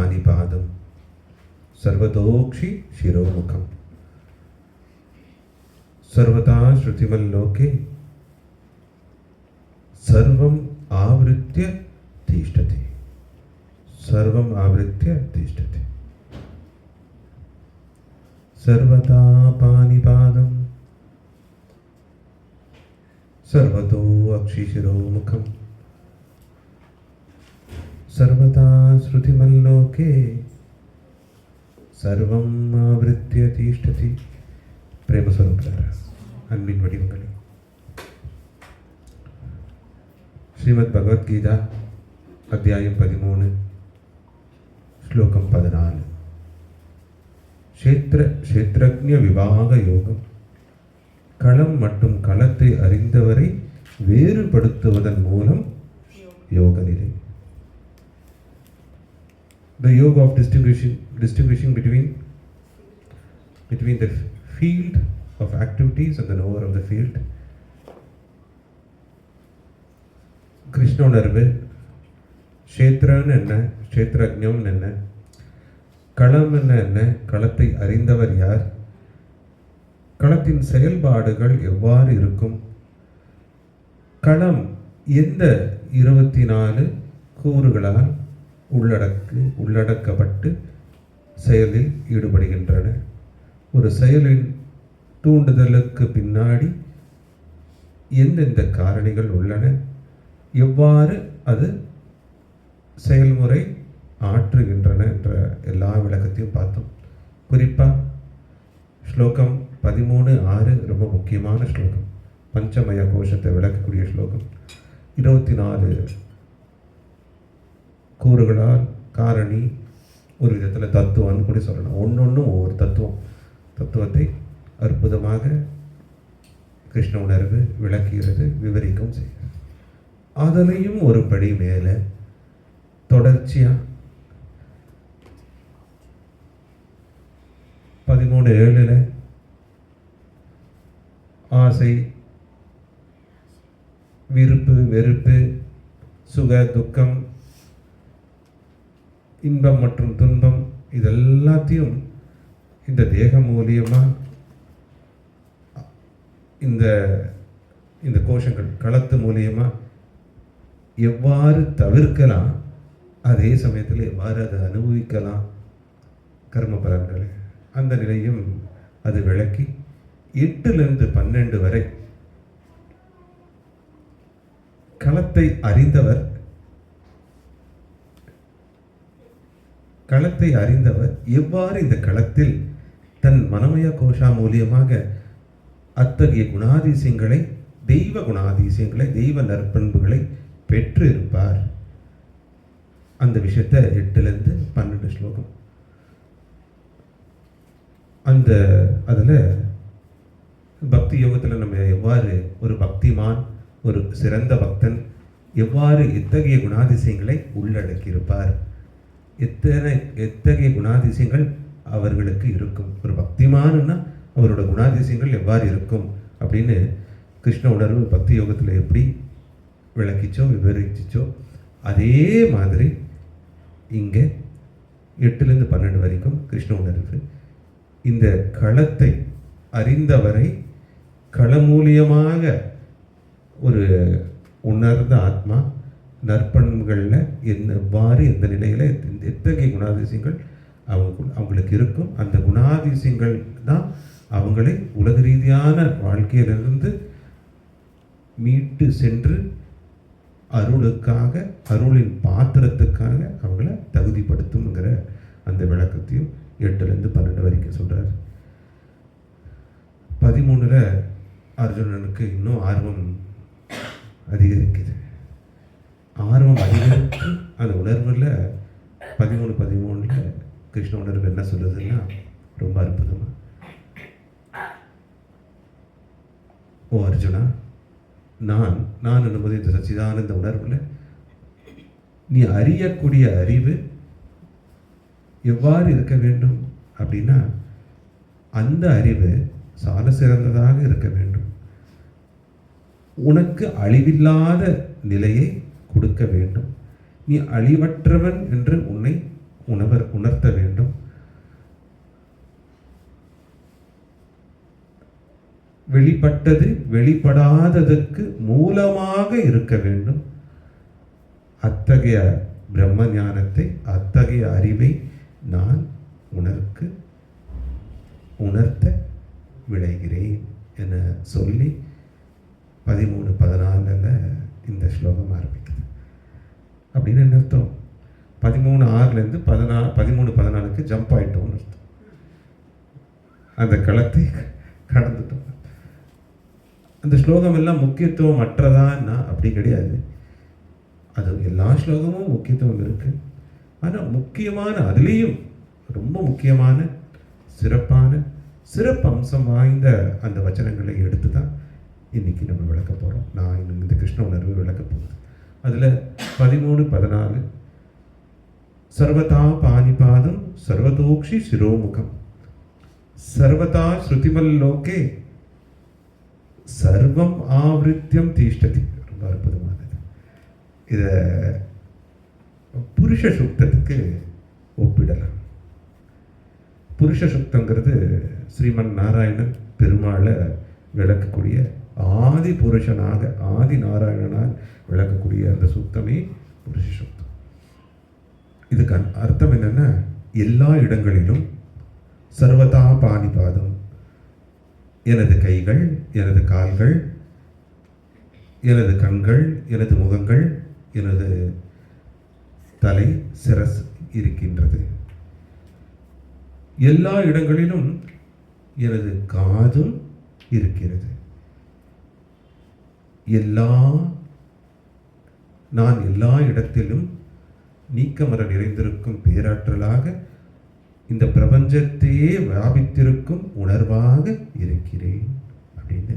பாணிபாதம் சர்வதோக்ஷி சிரோமுகம் सर्वदा श्रुतिमल्लोके सर्वम् आवृत्य तिष्ठति सर्वम् आवृत्य तिष्ठति सर्वदा पाणिपादं सर्वतो अक्षिशिरोमुखं सर्वदा श्रुतिमल्लोके सर्वम् आवृत्य तिष्ठति பிரேமஸ்வரூபராக அன்பின் வடிவங்களே, ஸ்ரீமத் பகவத்கீதா அத்தியாயம் 13 ஸ்லோகம் 14. க்ஷேத்ரஜ்ஞ விபாக யோகம். களம் மற்றும் களத்தை அறிந்தவரை வேறுபடுத்துவதன் மூலம் யோக நிலை. The yoga of distinguishing between the field of activities and the knower of the field. Krishna உணர்வு, க்ஷேத்ரன் என்ன, க்ஷேத்ரஜ்ஞம் என்ன, களம் என்ன, களத்தை அறிந்தவர் யார், களத்தின் செயல்பாடுகள் எவ்வாறு இருக்கும், களம் எந்த 24 கூறுகளால் உள்ளடக்கப்பட்டு செயலில் ஈடுபடுகின்றன, ஒரு செயலின் தூண்டுதலுக்கு பின்னாடி எந்தெந்த காரணிகள் உள்ளன, எவ்வாறு அது செயல்முறை ஆற்றுகின்றன என்ற எல்லா விளக்கத்தையும் பார்த்தோம். குறிப்பாக ஸ்லோகம் 13:6 ரொம்ப முக்கியமான ஸ்லோகம். பஞ்சமய கோஷத்தை விளக்கக்கூடிய ஸ்லோகம். 24 கூறுகளால் காரணி, ஒரு விதத்தில் தத்துவம்னு கூட சொல்லணும். ஒன்னொன்றும் ஒவ்வொரு தத்துவத்தை அற்புதமாக கிருஷ்ண உணர்வு விளக்குகிறது, விவரிக்கவும் செய்கிறது. அதிலையும் ஒரு படி மேலே தொடர்ச்சியாக 13:7 ஆசை, விருப்பு, வெறுப்பு, சுக, துக்கம், இன்பம் மற்றும் துன்பம், இதெல்லாத்தையும் இந்த தேகம் மூலியமாக இந்த கோஷங்கள் களத்து மூலியமாக எவ்வாறு தவிர்க்கலாம், அதே சமயத்தில் எவ்வாறு அதை அனுபவிக்கலாம், கர்ம பலன்களை, அந்த நிலையும் அது விளக்கி 8லிருந்து 12 வரை களத்தை அறிந்தவர் எவ்வாறு இந்த களத்தில் தன் மனமய கோஷா மூலியமாக அத்தகைய குணாதிசயங்களை, தெய்வ குணாதிசயங்களை, தெய்வ நற்பண்புகளை பெற்று இருப்பார். அந்த விஷயத்தை 8லிருந்து 12 ஸ்லோகம். அதில் பக்தி யோகத்தில் நம்ம எவ்வாறு ஒரு பக்திமான், ஒரு சிறந்த பக்தன் எவ்வாறு எத்தகைய குணாதிசயங்களை உள்ளடக்கியிருப்பார், எத்தகைய குணாதிசயங்கள் அவர்களுக்கு இருக்கும், ஒரு பக்திமானுன்னா அவரோட குணாதிசயங்கள் எவ்வாறு இருக்கும் அப்படின்னு கிருஷ்ண உணர்வு பக்தி யோகத்தில் எப்படி விளக்கிச்சோ விவரிச்சோ அதே மாதிரி இங்கே 8லிருந்து 12 வரைக்கும் கிருஷ்ண உணர்வு இந்த களத்தை அறிந்தவரை களமூலியமாக ஒரு உணர்ந்த ஆத்மா நற்பண்புகளில் எவ்வாறு எந்த நிலையில் எத்தகைய குணாதிசயங்கள் அவங்களுக்கு இருக்கும், அந்த குணாதிசயங்கள் தான் அவங்களை உலக ரீதியான வாழ்க்கையிலிருந்து மீட்டு சென்று அருளுக்காக, அருளின் பாத்திரத்துக்காக அவங்கள தகுதிப்படுத்தும்ங்கிற அந்த விளக்கத்தையும் 8லிருந்து 12 வரைக்கும் சொல்கிறார். 13 அர்ஜுனனுக்கு இன்னும் ஆர்வம் அதிகரிக்குது. ஆர்வம் அதிகரித்து அந்த உணர்வில் 13 கிருஷ்ண உணர்வு என்ன சொல்லுதுன்னா ரொம்ப அற்புதமாக, ஓ அர்ஜுனா, நான் என்பது இந்த சச்சிதானந்த உணர்வில் நீ அறியக்கூடிய அறிவு எவ்வாறு இருக்க வேண்டும் அப்படின்னா, அந்த அறிவு சால சிறந்ததாக இருக்க வேண்டும், உனக்கு அழிவில்லாத நிலையை கொடுக்க வேண்டும், நீ அழிவற்றவன் என்று உன்னை உணர்த்த வேண்டும். வெளிப்பட்டது வெளிப்படாததற்கு மூலமாக இருக்க வேண்டும். அத்தகைய பிரம்ம ஞானத்தை, அத்தகைய அறிவை நான் உணர்த்த விளைகிறேன் என சொல்லி 13:14 இந்த ஸ்லோகம் ஆரம்பிக்குது. அப்படின்னு என்ன அர்த்தம்? 13:6 13:14 ஜம்ப் ஆயிட்டோம்னு அர்த்தம். அந்த களத்தை கடந்துட்டோம். அந்த ஸ்லோகம் எல்லாம் முக்கியத்துவம் அற்றதான்னா அப்படி கிடையாது. அது எல்லா ஸ்லோகமும் முக்கியத்துவம் இருக்கு. ஆனால் முக்கியமான, அதுலேயும் ரொம்ப முக்கியமான சிறப்பு அம்சம் வாய்ந்த அந்த வச்சனங்களை எடுத்து தான் இன்னைக்கு நம்ம விளக்க போகிறோம். நான் இந்த கிருஷ்ண உணர்வு விளக்க போகுது. அதில் 13:14 சர்வதா பாணிபாதம் சர்வதோக்ஷி சிரோமுகம் சர்வதா ஸ்ருதிமல்லோகே சர்வம் ஆவருத்தியம் தீஷ்டதி. ரொம்ப அற்புதமானது. இதை புருஷ சுக்தத்துக்கு ஒப்பிடலாம். புருஷ சுக்தங்கிறது ஸ்ரீமன் நாராயணன் பெருமாளை விளக்கக்கூடிய ஆதி புருஷனாக, ஆதி நாராயணனாக விளக்கக்கூடிய அந்த சுத்தமே புருஷ சுத்தம். இதுக்கு அர்த்தம் என்னன்னா, எல்லா இடங்களிலும் சர்வதா பாணிபாதம், எனது கைகள், எனது கால்கள், எனது கண்கள், எனது முகங்கள், எனது தலை, சிரஸ் இருக்கின்றது. எல்லா இடங்களிலும் எனது காதும் இருக்கிறது. நான் எல்லா இடத்திலும் நீக்கமர நிறைந்திருக்கும் பேராற்றலாக இந்த பிரபஞ்சத்தையே வியாபித்திருக்கும் உணர்வாக இருக்கிறேன் அப்படின்னு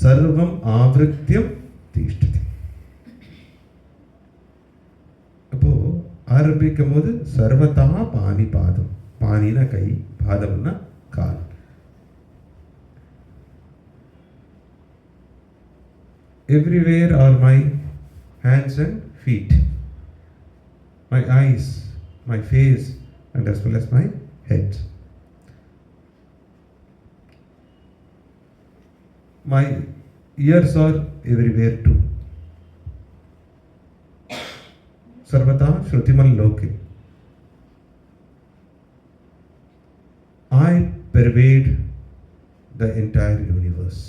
சர்வம் ஆவருத்தியம் தீஷ்டதி. அப்போ ஆரம்பிக்கும் போது சர்வதா பாணி பாதம், பாணினா கை, பாதம்னா கால். Everywhere are my hands and feet, my eyes, my face, and as well as my head. My ears are everywhere too. Sarvata Shrutimal Loke. I pervade the entire universe.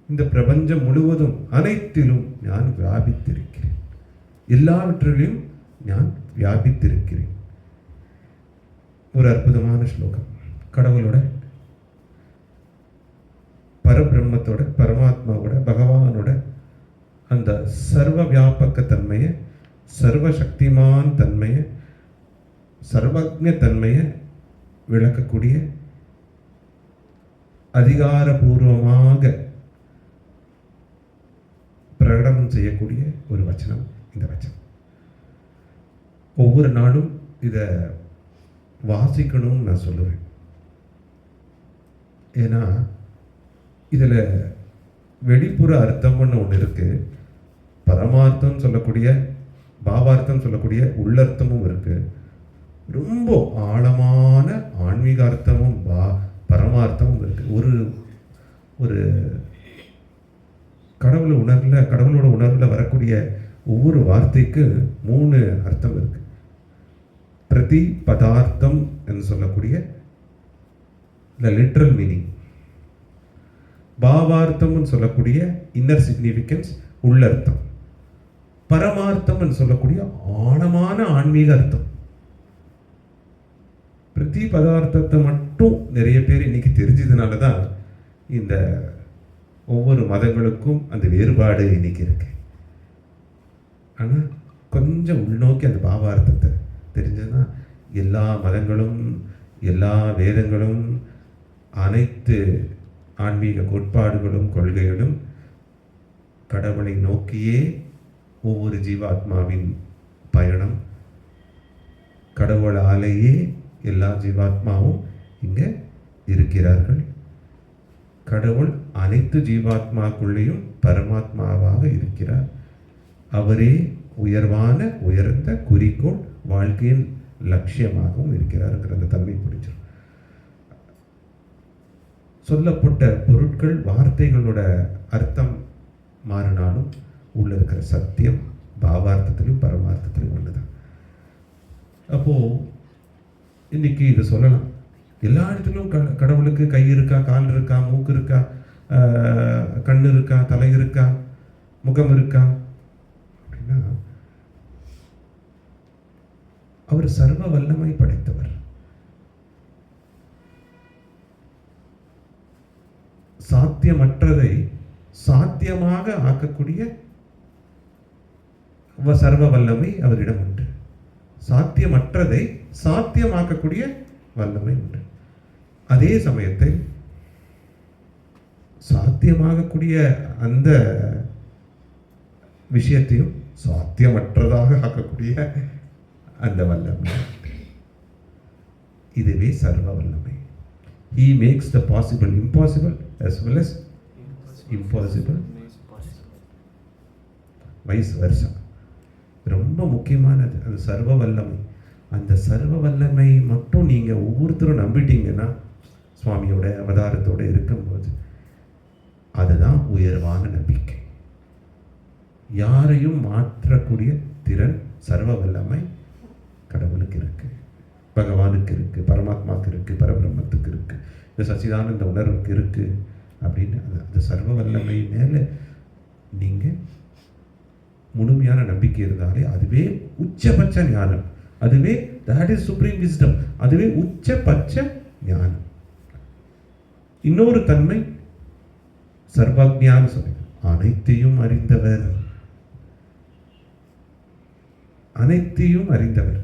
இந்த பிரபஞ்சம் முழுவதும் அனைத்திலும் நான் வியாபித்திருக்கிறேன். எல்லாவற்றிலும் நான் வியாபித்திருக்கிறேன். ஒரு அற்புதமான ஸ்லோகம். கடவுளோட, பரபிரம்மத்தோட, பரமாத்மாவோட, பகவானோட அந்த சர்வ வியாபக தன்மையை, சர்வசக்திமான் தன்மையை, சர்வஜ்ஞ தன்மையை விளக்கக்கூடிய அதிகாரபூர்வமாக பிரகடனம் செய்யக்கூடிய ஒரு வச்சனம் இந்த வச்சனம். ஒவ்வொரு நாளும் இதை வாசிக்கணும்னு நான் சொல்லுவேன். ஏன்னா இதில் வெளிப்புற அர்த்தம்னு ஒன்று இருக்கு, பரமார்த்தம் சொல்லக்கூடிய, பாவார்த்தம் சொல்லக்கூடிய உள்ளர்த்தமும் இருக்கு. ரொம்ப ஆழமான ஆன்மீக அர்த்தமும் பரமார்த்தமும் இருக்கு. ஒரு கடவுளோட உணர்வில் வரக்கூடிய ஒவ்வொரு வார்த்தைக்கு 3 அர்த்தம் இருக்கு. பிரதி பதார்த்தம் என்று சொல்லக்கூடிய லிட்ரல் மீனிங், பாவார்த்தம் சொல்லக்கூடிய இன்னர் சிக்னிஃபிகன்ஸ், உள்ளர்த்தம், பரமார்த்தம் சொல்லக்கூடிய ஆழமான ஆன்மீக அர்த்தம். பிரதி பதார்த்தத்தை மட்டும் நிறைய பேர் இன்னைக்கு தெரிஞ்சதுனால தான் இந்த ஒவ்வொரு மதங்களுக்கும் அந்த வேறுபாடு இன்னைக்கு இருக்கு. ஆனால் கொஞ்சம் உள்நோக்கி அந்த பாவார்த்தத்தை தெரிஞ்சதுன்னா எல்லா மதங்களும், எல்லா வேதங்களும், அனைத்து ஆன்மீக கோட்பாடுகளும், கொள்கைகளும் கடவுளை நோக்கியே ஒவ்வொரு ஜீவாத்மாவின் பயணம். கடவுளாலேயே எல்லா ஜீவாத்மாவும் இங்கே இருக்கிறார்கள். கடவுள் அனைத்து ஜீவாத்மாக்குள்ளேயும் பரமாத்மாவாக இருக்கிறார். அவரே உயர்வான உயர்ந்த குறிக்கோள் வாழ்க்கையின் லட்சியமாகவும் இருக்கிறாருங்கிற அந்த தன்மை பிடிச்சிடும். சொல்லப்பட்ட பொருட்கள் வார்த்தைகளோட அர்த்தம் மாறினாலும் உள்ள இருக்கிற சத்தியம் பாவார்த்தத்திலும் பரமார்த்தத்திலும் ஒன்றுதான். அப்போ இன்னைக்கு இதை சொல்லலாம், எல்லா இடத்துலையும் கடவுளுக்கு கை இருக்கா, கால் இருக்கா, மூக்கு இருக்கா, கண்ணு இருக்கா, தலை இருக்கா, முகம் இருக்கா அப்படின்னா அவர் சர்வ வல்லமை படைத்தவர். சாத்தியமற்றதை சாத்தியமாக ஆக்கக்கூடிய சர்வ வல்லமை அவரிடம் உண்டு. சாத்தியமற்றதை சாத்தியமாக்கக்கூடிய வல்லமை உண்டு. அதே சமயத்தில் சாத்தியமாகக்கூடிய அந்த விஷயத்தையும் சாத்தியமற்றதாக ஆக்கக்கூடிய அந்த வல்லமை, இதுவே சர்வ வல்லமை. He makes the possible impossible as well as impossible vice versa. ரொம்ப முக்கியமானது அது சர்வ வல்லமை. அந்த சர்வ வல்லமை மட்டும் நீங்கள் ஒவ்வொருத்தரும் நம்பிட்டீங்கன்னா சுவாமியோட அவதாரத்தோடு இருக்கும்போது அதுதான் உயர்வான நம்பிக்கை. யாரையும் மாற்றக்கூடிய திறன் சர்வ வல்லமை கடவுளுக்கு இருக்கு, பகவானுக்கு இருக்கு, பரமாத்மாவுக்கு இருக்கு, பரபிரம்மத்துக்கு இருக்கு, இந்த சச்சிதானந்த உணர்வுக்கு இருக்கு. அப்படின்னு அந்த சர்வ வல்லமை மேலே நீங்கள் முழுமையான நம்பிக்கை இருந்தாலே அதுவே உச்சபட்ச ஞானம், அதுவே that is supreme wisdom, அதுவே உச்சபட்ச ஞானம். இன்னொரு தன்மை சர்வஜ்ஞான சொல்லி அனைத்தையும் அறிந்தவர், அனைத்தையும் அறிந்தவர்.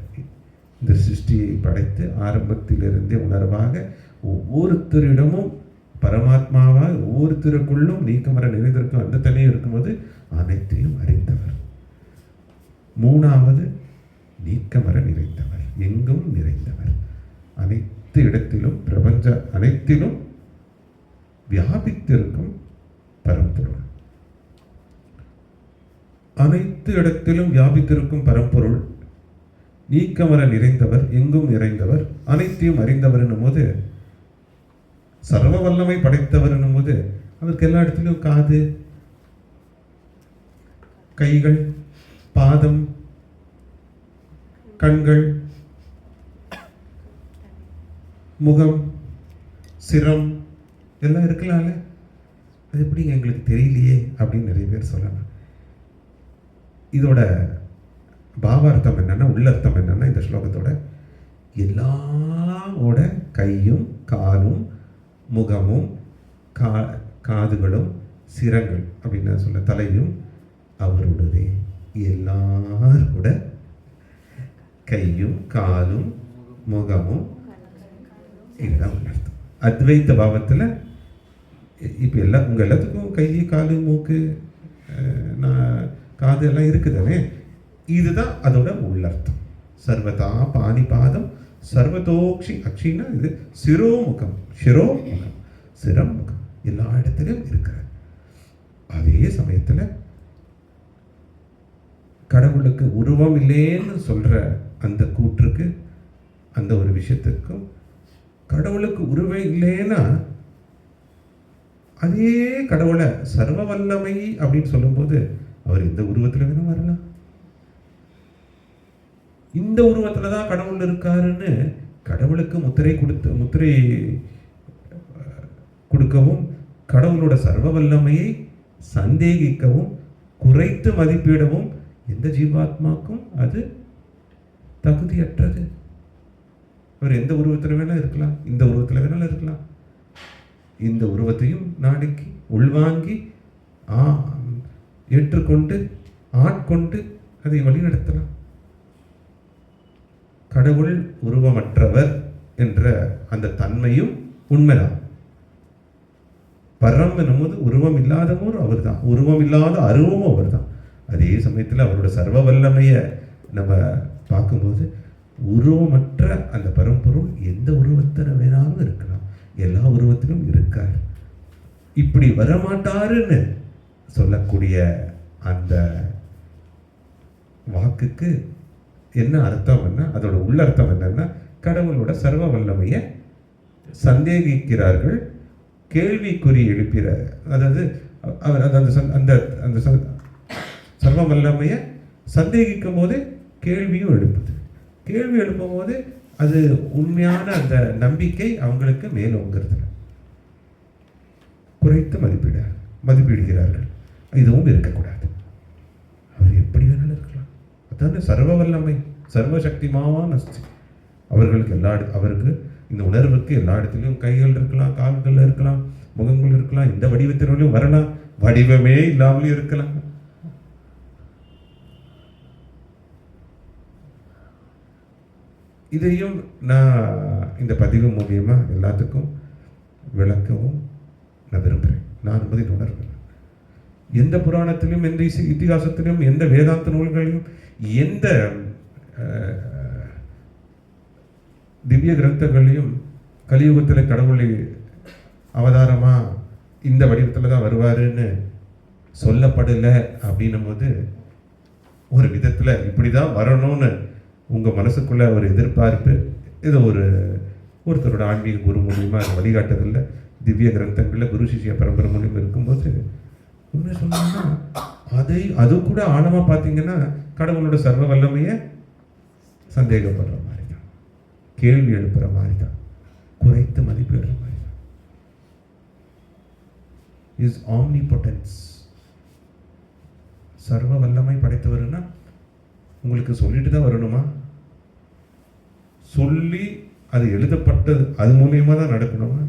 இந்த சிருஷ்டியை படைத்து ஆரம்பத்திலிருந்தே உணர்வாக ஒவ்வொருத்தரிடமும் பரமாத்மாவாக ஒவ்வொருத்தருக்குள்ளும் நீக்கமர நிறைந்திருக்கும் அந்த தனியும் இருக்கும்போது அனைத்தையும் அறிந்தவர். மூணாவது நீக்கமர நிறைந்தவர், எங்கும் நிறைந்தவர், அனைத்து இடத்திலும் பிரபஞ்ச அனைத்திலும் வியாபித்திருக்கும் பரம்பொருள். அனைத்து இடத்திலும் வியாபித்திருக்கும் பரம்பொருள், நீக்கமர நிறைந்தவர், எங்கும் நிறைந்தவர், அனைத்தையும் அறிந்தவர் என்னும் போது, சர்வ வல்லமை படைத்தவர் என்னும் போது அவருக்கு எல்லா இடத்திலும் காது, கைகள், பாதம், கண்கள், முகம், சிரம் எல்லாம் இருக்கலாம்ல. அது எப்படிங்க எங்களுக்கு தெரியலையே அப்படின்னு நிறைய பேர் சொல்லலாம். இதோட பாவார்த்தம் என்னன்னா, உள்ளர்த்தம் என்னன்னா, இந்த ஸ்லோகத்தோட எல்லாவோட கையும் காலும் முகமும் காதுகளும் சிரங்கள் அப்படின்னு சொல்ல தலையும் அவருடைய எல்லாரோட கையும் காலும் முகமும் இதுதான் உள்ளர்த்தம். அத்வைத்த பாவத்தில் இப்போ எல்லாம் உங்கள் எல்லாத்துக்கும் கை காலு மூக்கு காது எல்லாம் இருக்குதானே, இதுதான் அதோட உள்ளர்த்தம். சர்வதா பாணி பாதம் சர்வதோக்ஷி அக்ஷின்னா இது சிரோமுகம், சிரோமுகம், சிரம் முகம் எல்லா இடத்துலையும் இருக்கிறார். அதே சமயத்தில் கடவுளுக்கு உருவம் இல்லைன்னு சொல்ற அந்த கூற்றுக்கு, அந்த ஒரு விஷயத்துக்கும் கடவுளுக்கு உருவம் இல்லைன்னா அதே கடவுளை சர்வ வல்லமை அப்படின்னு சொல்லும்போது அவர் இந்த உருவத்தில் வேணும் வரலாம். இந்த உருவத்தில் தான் கடவுள் இருக்காருன்னு கடவுளுக்கு முத்திரை கொடுக்கவும், கடவுளோட சர்வ வல்லமையை சந்தேகிக்கவும், குறைத்து மதிப்பிடவும் எந்த ஜீவாத்மாக்கும் அது தகுதியற்றது. அவர் எந்த உருவத்தில் வேணாலும் இருக்கலாம், இந்த உருவத்தில் வேணாலும் இருக்கலாம். இந்த உருவத்தையும் நாளைக்கு உள்வாங்கி ஏற்றுக்கொண்டு ஆட்கொண்டு அதை வழிநடத்தலாம். கடவுள் உருவமற்றவர் என்ற அந்த தன்மையும் உண்மைதான். பரம் என்னும்போது உருவம் இல்லாதவும் அவர் தான், உருவம் இல்லாத அருவமும் அவர் தான். அதே சமயத்தில் அவரோட சர்வ வல்லமையை நம்ம பார்க்கும்போது உருவமற்ற அந்த பரம்பொருள் எந்த உருவத்தில் வேணாலும் இருக்கலாம், எல்லா உருவத்திலும் இருக்கார். இப்படி வரமாட்டாருன்னு சொல்லக்கூடிய அந்த வாக்குக்கு என்ன அர்த்தம் என்ன, அதோட உள்ளர்த்தம் என்னன்னா, கடவுளோட சர்வ வல்லமையை சந்தேகிக்கிறார்கள், கேள்விக்குறி எழுப்பிற, அதாவது அவர் அந்த அந்த சர்வ வல்லமையை சந்தேகிக்கும் போது கேள்வியும் எழுப்புது. கேள்வி எழுப்பும் போது அது உண்மையான அந்த நம்பிக்கை அவங்களுக்கு மேலோங்கிறது, குறைத்து மதிப்பிடுகிறார்கள். இதுவும் இருக்கக்கூடாது. அவர் எப்படி வேணாலும் இருக்கலாம். அதான சர்வ வல்லமை, சர்வசக்திமான அவர்களுக்கு அவருக்கு இந்த உணர்வுக்கு எல்லா இடத்துலையும் கைகள் இருக்கலாம், கால்கள் இருக்கலாம், முகங்கள் இருக்கலாம், இந்த வடிவத்திலும் வரலாம், வடிவமே இல்லாமலே இருக்கலாம். இதையும் நான் இந்த பதிவு மூலியமா எல்லாத்துக்கும் விளக்கவும் நான் விரும்புகிறேன். நான் என்பதை உணர்கிறேன். எந்த புராணத்திலும், எந்த இதிகாசத்திலும், எந்த வேதாந்த நூல்களிலும், எந்த திவ்ய கிரந்தங்களையும் கலியுகத்தில் கடவுளை அவதாரமா இந்த வடிவத்தில் தான் வருவாருன்னு சொல்லப்படலை. அப்படின்னும் போது ஒரு விதத்தில் இப்படி தான் வரணும்னு உங்கள் மனசுக்குள்ள ஒரு எதிர்பார்ப்பு, இது ஒருத்தரோட ஆன்மீக குரு மூலியமாக அது வழிகாட்டுதல்ல, திவ்ய கிரந்தங்களில் குரு சிஷ்ய பரம்பரை மூலியம் இருக்கும்போது உண்மை சொன்னோம்னா அது கூட ஆழமாக பார்த்தீங்கன்னா கடவுளோட சர்வ வல்லமையை சந்தேகப்படுற மாதிரி தான், கேள்வி எழுப்புற மாதிரி தான், குறைத்து மதிப்பிடுற மாதிரி தான். இஸ் ஆம்னிபொட்டன்ஸ், சர்வ வல்லமை படைத்தவர்னா உங்களுக்கு சொல்லிட்டு தான் வரணுமா? சொல்லி அது எழுதப்பட்டது அது மூலியமா தான் நடக்கணுமா?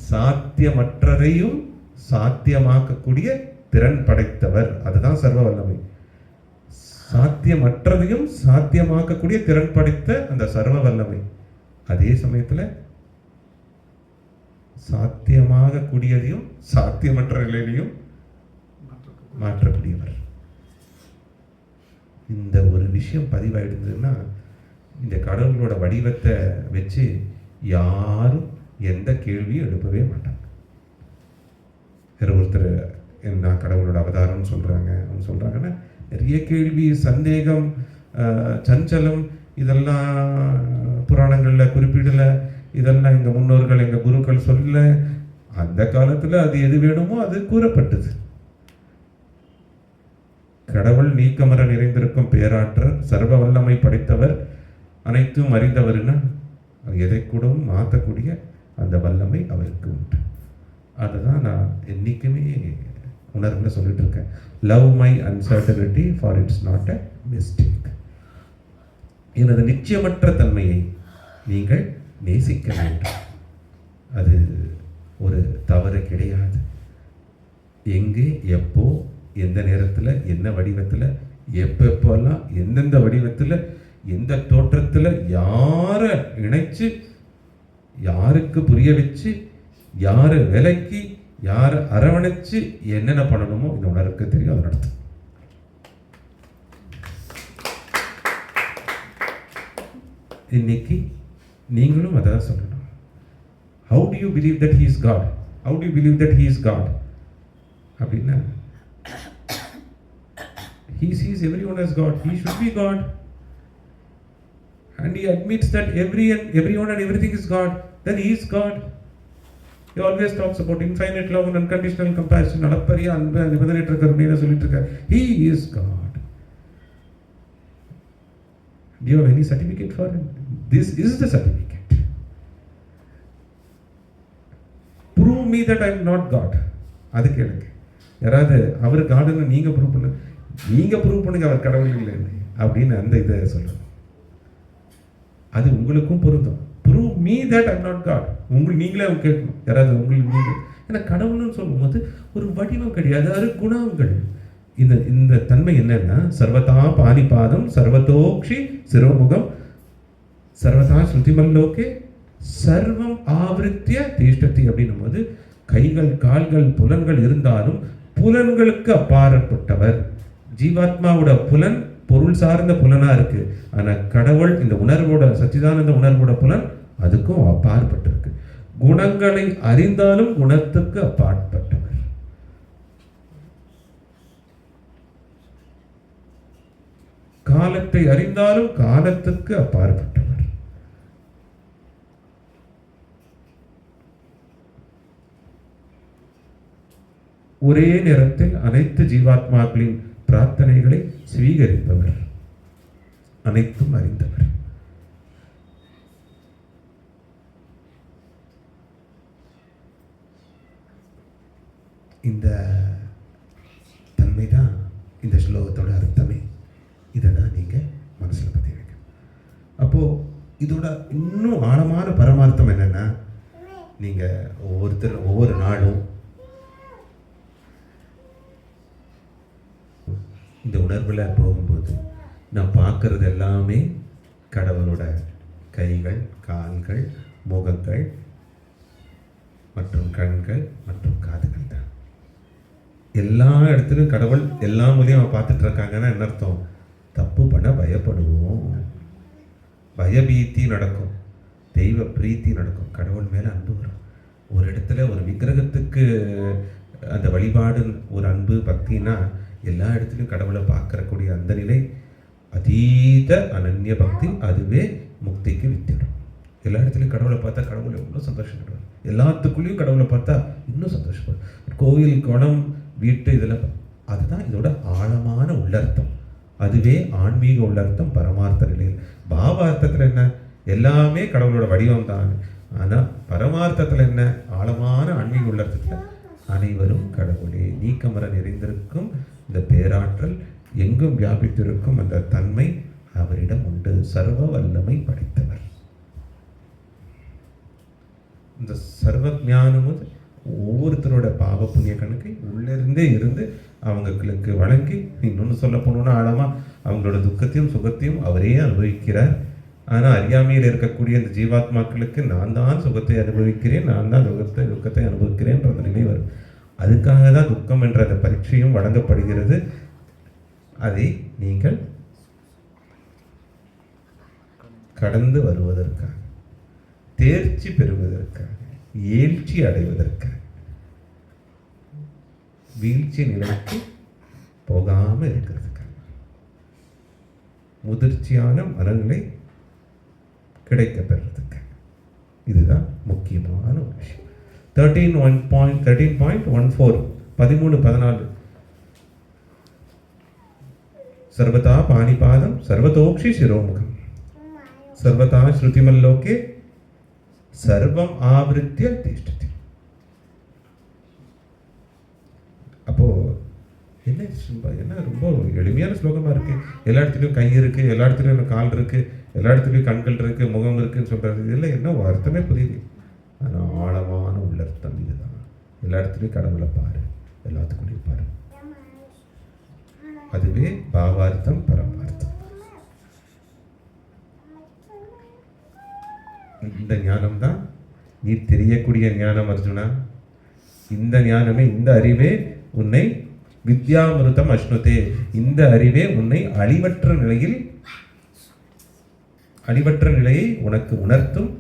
சாத்தியமற்றதையும் சாத்தியமாக்கக்கூடிய திறன் படைத்தவர், அதுதான் சர்வ வல்லமை. சாத்தியமற்றதையும் சாத்தியமாக்கக்கூடிய திறன் படைத்த அந்த சர்வ வல்லமை, அதே சமயத்தில் சாத்தியமாக கூடியதையும் சாத்தியமற்ற நிலையிலையும் மாற்றக்கூடியவர். இந்த ஒரு விஷயம் பதிவாயிடுதுன்னா இந்த கடவுளோட வடிவத்தை வச்சு யாரும் எந்த கேள்வியும் எழுப்பவே மாட்டாங்க. வேற ஒருத்தர் நான் கடவுளோட அவதாரம்னு சொல்கிறாங்க, அவங்க சொல்கிறாங்கன்னா நிறைய கேள்வி, சந்தேகம், சஞ்சலம், இதெல்லாம் புராணங்களில் குறிப்பிடலை, இதெல்லாம் எங்கள் முன்னோர்கள் எங்கள் குருக்கள் சொல்ல, அந்த காலத்தில் அது எது வேணுமோ அது கூறப்பட்டது. கடவுள் நீக்கமர நிறைந்திருக்கும் பேராற்றல், சர்வ வல்லமை படைத்தவர், அனைத்தும் அறிந்தவர்னா எதை கூடவும் மாற்றக்கூடிய அந்த வல்லமை அவருக்கு உண்டு. அதுதான் நான் என்றைக்குமே உணர்வுல சொல்லிட்டு இருக்கேன். Love my uncertainty for it's not a mistake. எனது நிச்சயமற்ற தன்மையை நீங்கள் நேசிக்க வேண்டும். அது ஒரு தவறு கிடையாது. எங்கே, எப்போ, எந்த நேரத்தில், என்ன வடிவத்தில், எப்பெப்பெல்லாம், எந்தெந்த வடிவத்தில், எந்த தோற்றத்தில், யாரை இணைச்சு, யாருக்கு புரிய வச்சு, யாரை விலக்கி, யாரை அரவணைச்சு என்னென்ன பண்ணணுமோ இந்த உணர்வுக்கு தெரியும், அதை நடத்தும். இன்னைக்கு நீங்களும் அதான் சொல்லணும். How do you believe that he is God? How do you believe that he is God? அப்படின்னா he sees everyone as God. He should be God. And he admits that everyone and everything is God. Then he is God. He always talks about infinite love and unconditional compassion. அளப்பரிய அன்பு, நிபந்தனையற்ற கருணையை சொல்லிட்டு இருக்கார். He is God. Do you have any certificate for him? This is the certificate. Prove me that I am not God. அது கேளுங்க. யாராவது அவர் காடுன்னு நீங்கள் ப்ரூவ் பண்ணு, நீங்கள் ப்ரூவ் பண்ணுங்க அவர் கடவுள் இல்லைன்னு அப்படின்னு அந்த இதை சொல்லணும். அது உங்களுக்கும் பொருந்தும். Prove me that I am not God. நீங்களே அவங்க கேட்கணும். யாராவது உங்களுக்கு நீங்கள், ஏன்னா கடவுள்னு சொல்லும்போது ஒரு வடிவம் கிடையாது, அது குணங்கள். இந்த தன்மை என்னன்னா சர்வதா பாணிபாதம் சர்வதோக்ஷி சிரோமுகம் சர்வதா ஸ்ருதிமல்லோகே சர்வம் ஆவருத்திய தீஷ்டத்தி அப்படின்னும் போது கைகள், கால்கள், புலன்கள் இருந்தாலும் புலன்களுக்கு அப்பாற்பட்டவர். ஜீவாத்மாவோட புலன் பொருள் சார்ந்த புலனா இருக்கு. ஆனா கடவுள் இந்த உணர்வோட, சச்சிதானந்த உணர்வோட புலன் அதுக்கும் அப்பாற்பட்டிருக்கு. குணங்களை அறிந்தாலும் குணத்துக்கு அப்பாற்பட்டவர். காலத்தை அறிந்தாலும் காலத்துக்கு அப்பாற்பட்டவர். ஒரே நேரத்தில் அனைத்து ஜீவாத்மாக்களின் பிரார்த்தனைகளை ஸ்வீகரிப்பவர், அனைத்தும் அறிந்தவர். இந்த தன்மைதான் இந்த ஸ்லோகத்தோட அர்த்தமே. இதை தான் நீங்கள் மனசில் பற்றி வைக்கணும். அப்போது இதோட இன்னும் ஆழமான பரமார்த்தம் என்னென்னா, நீங்கள் ஒவ்வொரு நாளும் இந்த உணர்வில் போகும்போது நான் பார்க்கறது எல்லாமே கடவுளோட கைகள், கால்கள், முகங்கள் மற்றும் கண்கள் மற்றும் காதுகள் தான். எல்லா இடத்துலையும் கடவுள் எல்லா மூலியம் பார்த்துட்டு இருக்காங்கன்னா என்ன அர்த்தம்? தப்பு பண்ண பயப்படுவோம், பயபீத்தி நடக்கும், தெய்வ பிரீத்தி நடக்கும், கடவுள் மேலே அன்பு வரும். ஒரு இடத்துல ஒரு விக்கிரகத்துக்கு அந்த வழிபாடு ஒரு அன்பு பக்தினா எல்லா இடத்துலையும் கடவுளை பார்க்கறக்கூடிய அந்த நிலை அதீத அனன்ய பக்தி, அதுவே முக்திக்கு வித்திடும். எல்லா இடத்துலையும் கடவுளை பார்த்தா கடவுளை எவ்வளோ சந்தோஷப்படுவார், எல்லாத்துக்குள்ளேயும் கடவுளை பார்த்தா இன்னும் சந்தோஷப்படுவார். கோவில், குளம், வீட்டு, இதில் அதுதான் இதோட ஆழமான உள்ளர்த்தம். அதுவே ஆன்மீக உள்ளர்த்தம், பரமார்த்த நிலையில். பாவார்த்தத்தில் என்ன? எல்லாமே கடவுளோட வடிவம் தான். ஆனால் பரமார்த்தத்தில் என்ன? ஆழமான ஆன்மீக உள்ளர்த்தத்தில் அனைவரும் கடவுளே, நீக்கமர நிறைந்திருக்கும் இந்த பேராற்றல், எங்கும் வியாபித்திருக்கும் அந்த தன்மை அவரிடம் உண்டு. சர்வ வல்லமை படைத்தவர். இந்த சர்வ ஞானமும் ஒவ்வொருத்தரோட பாவ புண்ணிய கணக்கை உள்ளிருந்தே இருந்து அவங்களுக்கு வழங்கி, இன்னொன்று சொல்ல போனோன்னா ஆழமாக அவங்களோட துக்கத்தையும் சுகத்தையும் அவரே அனுபவிக்கிறார். ஆனால் அறியாமையில் இருக்கக்கூடிய அந்த ஜீவாத்மாக்களுக்கு நான் தான் சுகத்தை அனுபவிக்கிறேன், நான் தான் துக்கத்தை அனுபவிக்கிறேன்ற அந்த நிலை வரும். அதுக்காக தான் துக்கம் என்ற அந்த பரீட்சையும் வழங்கப்படுகிறது. அதை நீங்கள் கடந்து வருவதற்காக, தேர்ச்சி பெறுவதற்காக, ஏழ்ச்சி அடைவதற்காக, வீழ்ச்சி நிலைக்கு போகாமல் இருக்கிறதுக்காக, முதிர்ச்சியான மனநிலை கிடைக்க பெறுறதுக்காக. இதுதான் முக்கியமான ஒரு விஷயம். 13.14 13-14 சர்வதா பாணிபாதம் சர்வதோக்ஷி சிரோமுகம் சர்வதா ஸ்ருதிமல்லோகே சர்வம் ஆவருத்திய திஷ்டதி. அப்போ என்ன ரொம்ப எளிமையான ஸ்லோகமா இருக்கு. எல்லா இடத்துலையும் கை இருக்கு, எல்லா இடத்துலையும் கால் இருக்கு, எல்லா இடத்துலையும் கண்கள் இருக்கு, முகம் இருக்குன்னு சொல்றது. இதில் என்ன அர்த்தமே புரியுது. ஆனால் ஆழமான உள்ளர்த்தம் இதுதான். எல்லா இடத்துலையும் கடவுளை பாரு, எல்லாத்துக்குள்ளேயும் பாரு. அதுவே பாவார்த்தம், பரமார்த்தம். இந்த ஞானம் தான் நீ தெரியக்கூடிய ஞானம் அர்ஜுனா. இந்த ஞானமே, இந்த அறிவே உன்னை வித்யாமிருதம் அஷ்ணுதே, இந்த அறிவே உன்னை அழிவற்ற நிலையை உனக்கு உணர்த்தும்,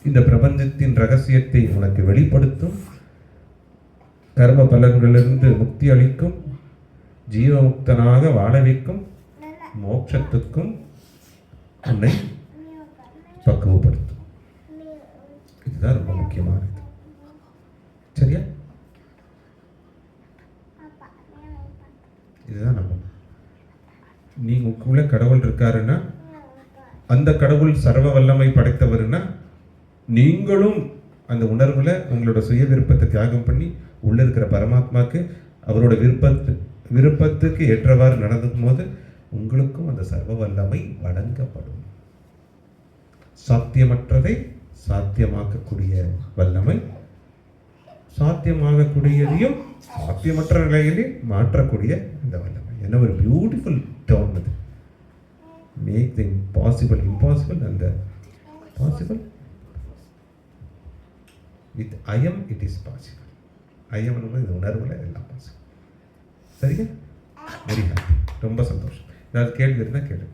இந்த பிரபஞ்சத்தின் ரகசியத்தை உனக்கு வெளிப்படுத்தும், கர்ம பலன்களிலிருந்து முக்தி அளிக்கும், ஜீவமுக்தனாக வாழ வைக்கும், மோட்சத்துக்கும் உன்னை பக்குவப்படுத்தும். இதுதான் ரொம்ப முக்கியமானது. சரியா? இதுதான் நம்ம, நீங்களுக்குள்ள கடவுள் இருக்காருன்னா, அந்த கடவுள் சர்வ வல்லமை படைத்தவர்னா, நீங்களும் அந்த உணர்வுல உங்களோட சுய விருப்பத்தை தியாகம் பண்ணி உள்ள இருக்கிற பரமாத்மாக்கு அவரோட விருப்பத்துக்கு ஏற்றவாறு நடந்துக்கும் போது உங்களுக்கும் அந்த சர்வ வல்லமை வழங்கப்படும். சாத்தியமற்றதை சாத்தியமாக்கக்கூடிய வல்லமை, சாத்தியமாகக்கூடியதையும் சாத்தியமற்ற நிலையிலே மாற்றக்கூடிய இந்த வல்லமை. என்ன ஒரு பியூட்டிஃபுல் டேர்ம் அது. Make the impossible impossible and the possible. With I am it is possible. I am இந்த உணர்வில் எல்லாம் பாசிபிள். சரியா? Very happy. ரொம்ப சந்தோஷம். ஏதாவது கேள்வி இருந்தால் கேளுங்க.